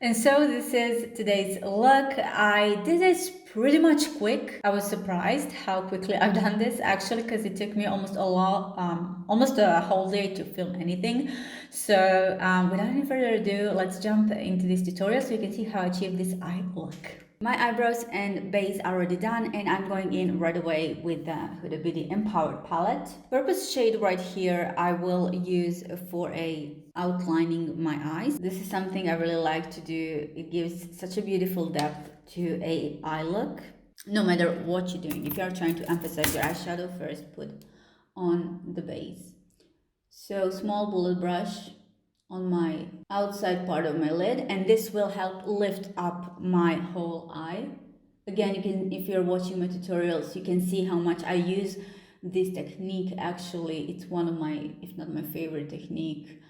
And so this is today's look. I did this pretty much quick. I was surprised how quickly I've done this actually because it took me almost a whole day to film anything. So without any further ado, let's jump into this tutorial so you can see how I achieve this eye look. My eyebrows and base are already done and I'm going in right away with the Huda Beauty Empowered Palette. Purple shade right here I will use for outlining my eyes. This is something I really like to do. It gives such a beautiful depth to a eye look. No matter what you're doing, if you are trying to emphasize your eyeshadow, first put on the base. So small bullet brush on my outside part of my lid, and this will help lift up my whole eye. Again, you can, if you're watching my tutorials, you can see how much I use this technique. Actually, it's one of my, if not my favorite technique,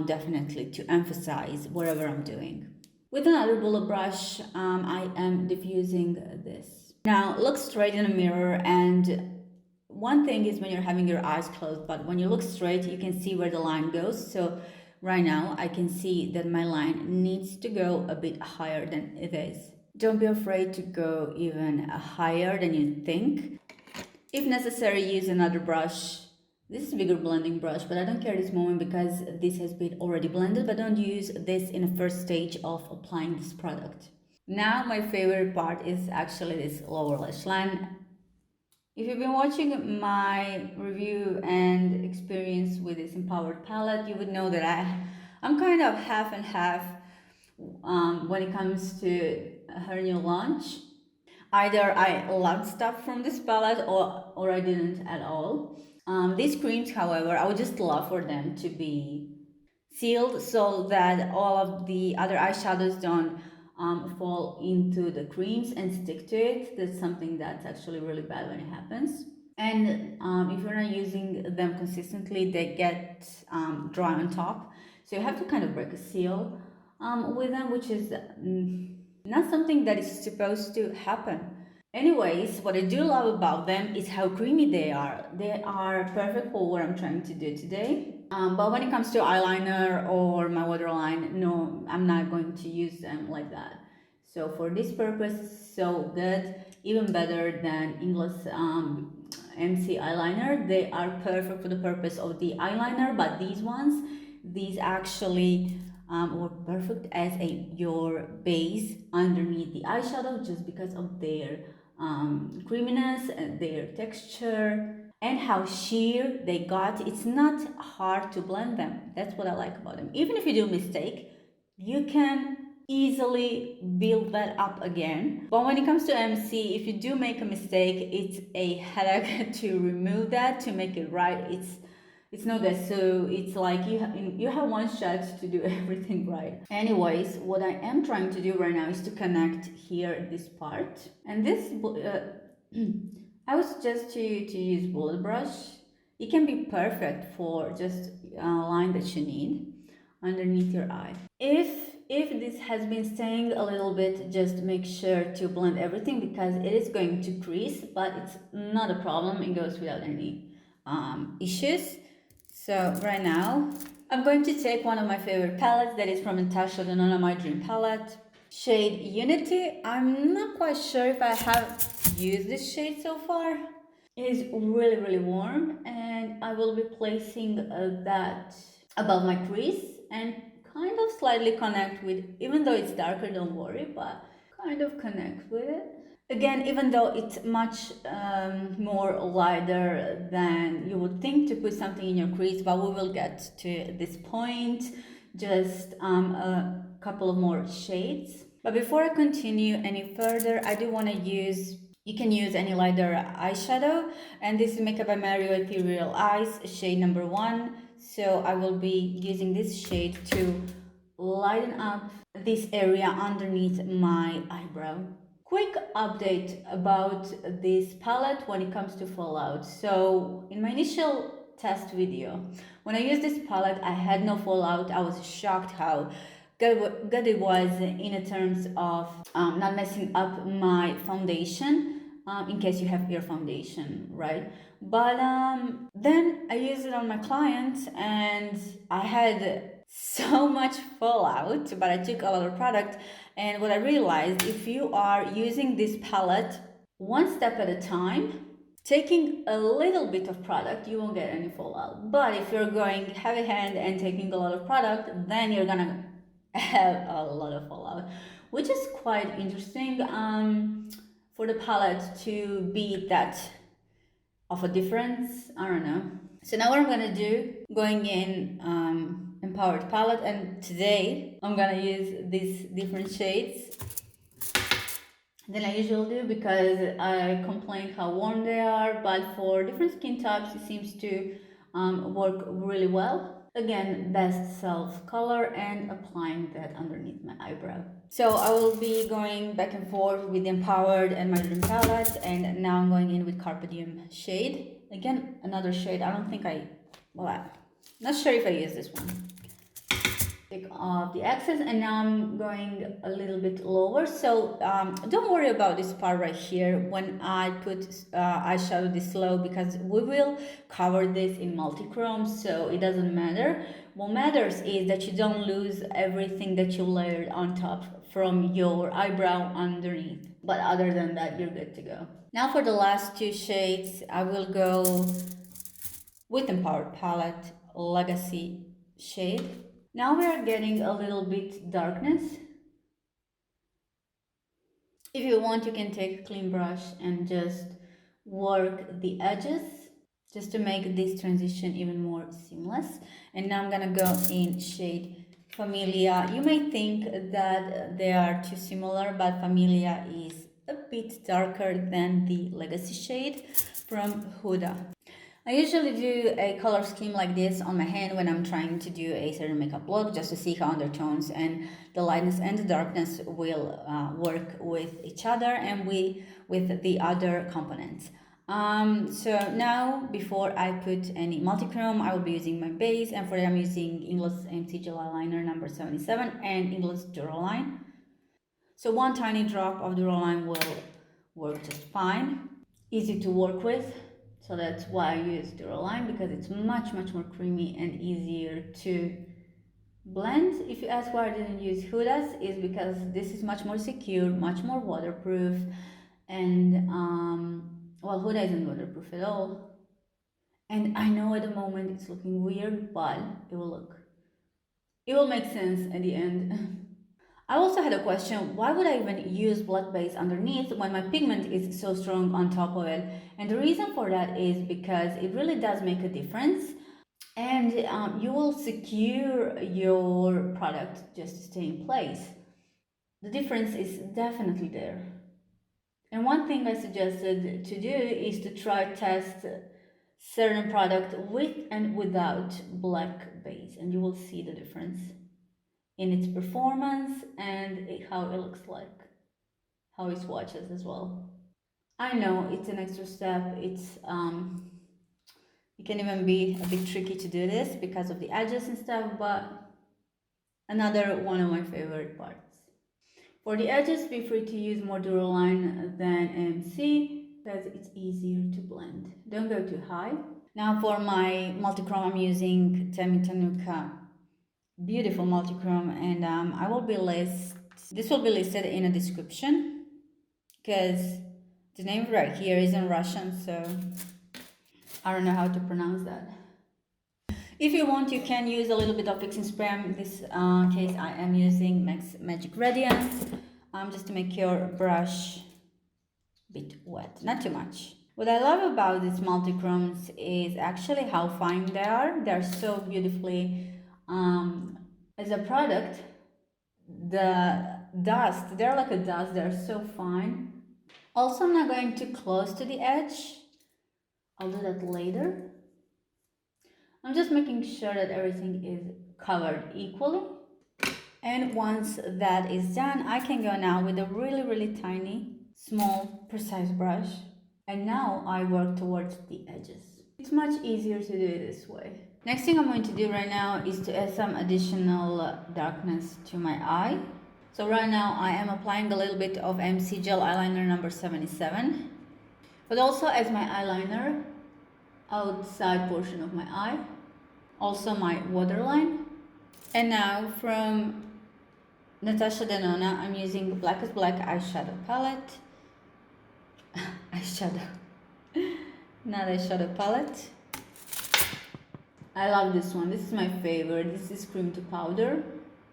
definitely to emphasize whatever I'm doing. With another bullet brush, I am diffusing this. Now look straight in a mirror, and one thing is when you're having your eyes closed, but when you look straight, you can see where the line goes. So right now I can see that my line needs to go a bit higher than it is. Don't be afraid to go even higher than you think. If necessary, use another brush. This is a bigger blending brush, but I don't care this moment because this has been already blended, but don't use this in the first stage of applying this product. Now my favorite part is actually this lower lash line. If you've been watching my review and experience with this empowered palette, you would know that I'm kind of half and half when it comes to her new launch. Either I loved stuff from this palette or I didn't at all. These creams, however, I would just love for them to be sealed so that all of the other eyeshadows don't fall into the creams and stick to it. That's something that's actually really bad when it happens. And if you're not using them consistently, they get dry on top. So you have to kind of break a seal with them, which is not something that is supposed to happen. Anyways, what I do love about them is how creamy they are. They are perfect for what I'm trying to do today. But when it comes to eyeliner or my waterline, no, I'm not going to use them like that. So for this purpose, so good, even better than English MC eyeliner. They are perfect for the purpose of the eyeliner, but these actually work perfect as your base underneath the eyeshadow just because of their creaminess and their texture and how sheer they got. It's not hard to blend them. That's what I like about them. Even if you do a mistake, you can easily build that up again. But when it comes to MC, if you do make a mistake, it's a headache to remove that, to make it right. It's not that, so it's like you have one shot to do everything right. Anyways, what I am trying to do right now is to connect here this part, and this I was just to use bullet brush. It can be perfect for just a line that you need underneath your eye. If this has been staying a little bit, just make sure to blend everything because it is going to crease, but it's not a problem. It goes without any issues. So right now, I'm going to take one of my favorite palettes that is from Natasha, Denona My Dream Palette. Shade Unity. I'm not quite sure if I have used this shade so far. It is really, really warm, and I will be placing that above my crease and kind of slightly connect with, even though it's darker, don't worry, but kind of connect with it. Again, even though it's much more lighter than you would think to put something in your crease, but we will get to this point. Just a couple of more shades. But before I continue any further, I do want to you can use any lighter eyeshadow, and this is Makeup by Mario Ethereal Eyes, shade number 1. So I will be using this shade to lighten up this area underneath my eyebrow. Quick update about this palette when it comes to fallout. So in my initial test video, when I used this palette, I had no fallout. I was shocked how good it was in terms of not messing up my foundation. In case you have your foundation, right? But then I used it on my clients and I had so much fallout, but I took a lot of product. And what I realized, if you are using this palette one step at a time, taking a little bit of product, you won't get any fallout. But if you're going heavy hand and taking a lot of product, then you're gonna have a lot of fallout, which is quite interesting for the palette to be that of a difference. I don't know. So now what I'm gonna do, going in Empowered Palette, and today I'm gonna use these different shades than I usually do because I complain how warm they are, but for different skin types it seems to work really well. Again, best self color and applying that underneath my eyebrow. So I will be going back and forth with the Empowered and my Dream palette, and now I'm going in with Carpe Diem shade. Again, another shade. I don't think well, I'm not sure if I use this one. Take off the excess, and now I'm going a little bit lower. So don't worry about this part right here when I put eyeshadow this low, because we will cover this in multi-chrome, so it doesn't matter. What matters is that you don't lose everything that you layered on top from your eyebrow underneath. But other than that, you're good to go. Now for the last two shades, I will go with Empowered Palette Legacy shade. Now we are getting a little bit darkness. If you want, you can take a clean brush and just work the edges just to make this transition even more seamless. And now I'm gonna go in shade Familia. You may think that they are too similar, but Familia is a bit darker than the Legacy shade from Huda. I usually do a color scheme like this on my hand when I'm trying to do a certain makeup look, just to see how undertones and the lightness and the darkness will work with each other and with the other components. So now, before I put any multi-chrome, I will be using my base, and for that I'm using Ingles MC Gel Eyeliner number 77 and Ingles Duraline. So one tiny drop of Duraline will work just fine. Easy to work with. So that's why I use Duraline, because it's much more creamy and easier to blend. If you ask why I didn't use Huda's, is because this is much more secure, much more waterproof, and well, Huda isn't waterproof at all. And I know at the moment it's looking weird, but it will make sense at the end. I also had a question, why would I even use black base underneath when my pigment is so strong on top of it? And the reason for that is because it really does make a difference, and you will secure your product just to stay in place. The difference is definitely there. And one thing I suggested to do is to try test certain product with and without black base, and you will see the difference in its performance and how it looks like, how it swatches as well. I know it's an extra step. It can even be a bit tricky to do this because of the edges and stuff, but another one of my favorite parts. For the edges, be free to use more Duraline than MC because it's easier to blend. Don't go too high. Now for my multi-chrome, I'm using Temi Tanuka beautiful multi-chrome, and I will be this will be listed in a description because the name right here is in Russian, so I don't know how to pronounce that. If you want, you can use a little bit of fixing spray. In this case, I am using Magic Radiance just to make your brush a bit wet, not too much. What I love about these multi-chromes is actually how fine they are. They're so beautifully as a product. The dust, they're like a dust, they're so fine. Also, I'm not going too close to the edge. I'll do that later. I'm just making sure that everything is covered equally. And once that is done, I can go now with a really tiny, small, precise brush. And now I work towards the edges. It's much easier to do it this way. Next thing I'm going to do right now is to add some additional darkness to my eye. So right now I am applying a little bit of MC Gel Eyeliner number 77, but also as my eyeliner outside portion of my eye, also my waterline. And now from Natasha Denona, I'm using Black is Black eyeshadow palette. Eyeshadow. Not eyeshadow palette. I love this one. This is my favorite. This is cream to powder.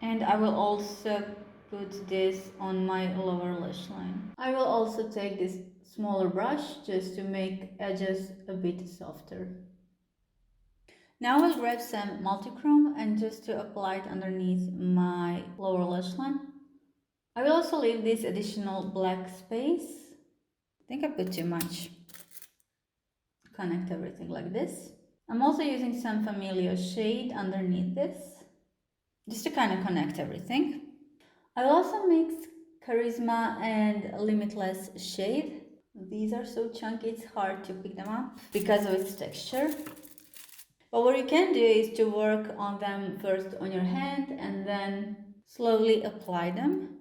And I will also put this on my lower lash line. I will also take this smaller brush just to make edges a bit softer. Now I'll grab some multi-chrome and just to apply it underneath my lower lash line. I will also leave this additional black space. I think I put too much. Connect everything like this. I'm also using some familiar shade underneath this, just to kind of connect everything. I will also mix Charisma and Limitless shade. These are so chunky, it's hard to pick them up because of its texture. But what you can do is to work on them first on your hand and then slowly apply them.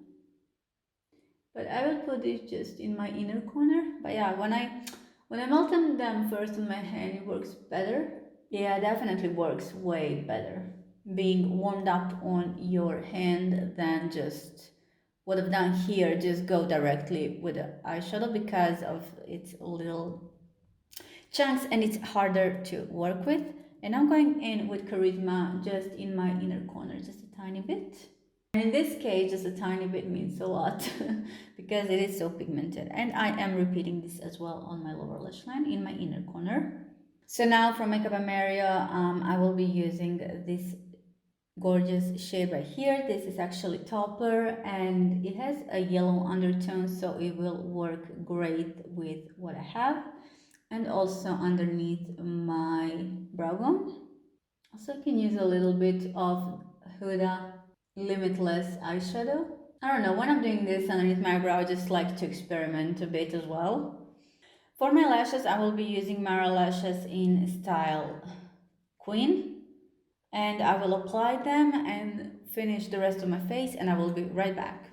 But I will put it just in my inner corner. But yeah, when I melt them first on my hand, it works better. Yeah, definitely works way better being warmed up on your hand than just what I've done here, just go directly with the eyeshadow because of its little chunks and it's harder to work with. And I'm going in with Charisma just in my inner corner, just a tiny bit. And in this case, just a tiny bit means a lot because it is so pigmented. And I am repeating this as well on my lower lash line in my inner corner. So now from Makeup America, I will be using this gorgeous shade right here. This is actually Topper and it has a yellow undertone, so it will work great with what I have. And also underneath my brow bone. Also can use a little bit of Huda Limitless eyeshadow. I don't know, when I'm doing this underneath my brow, I just like to experiment a bit as well. For my lashes, I will be using Mara Lashes in Style Queen. And I will apply them and finish the rest of my face and I will be right back.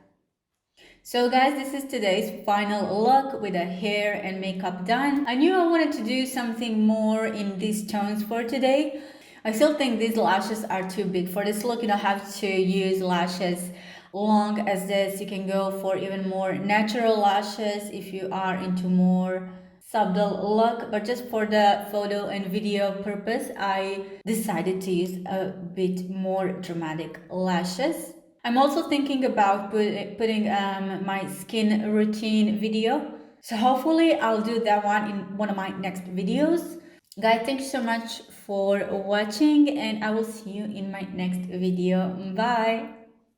So guys, this is today's final look with the hair and makeup done. I knew I wanted to do something more in these tones for today. I still think these lashes are too big for this look. You don't have to use lashes long as this. You can go for even more natural lashes if you are into more subtle look, but just for the photo and video purpose, I decided to use a bit more dramatic lashes. I'm also thinking about putting my skin routine video. So hopefully I'll do that one in one of my next videos. Guys, thank you so much for watching and I will see you in my next video. Bye!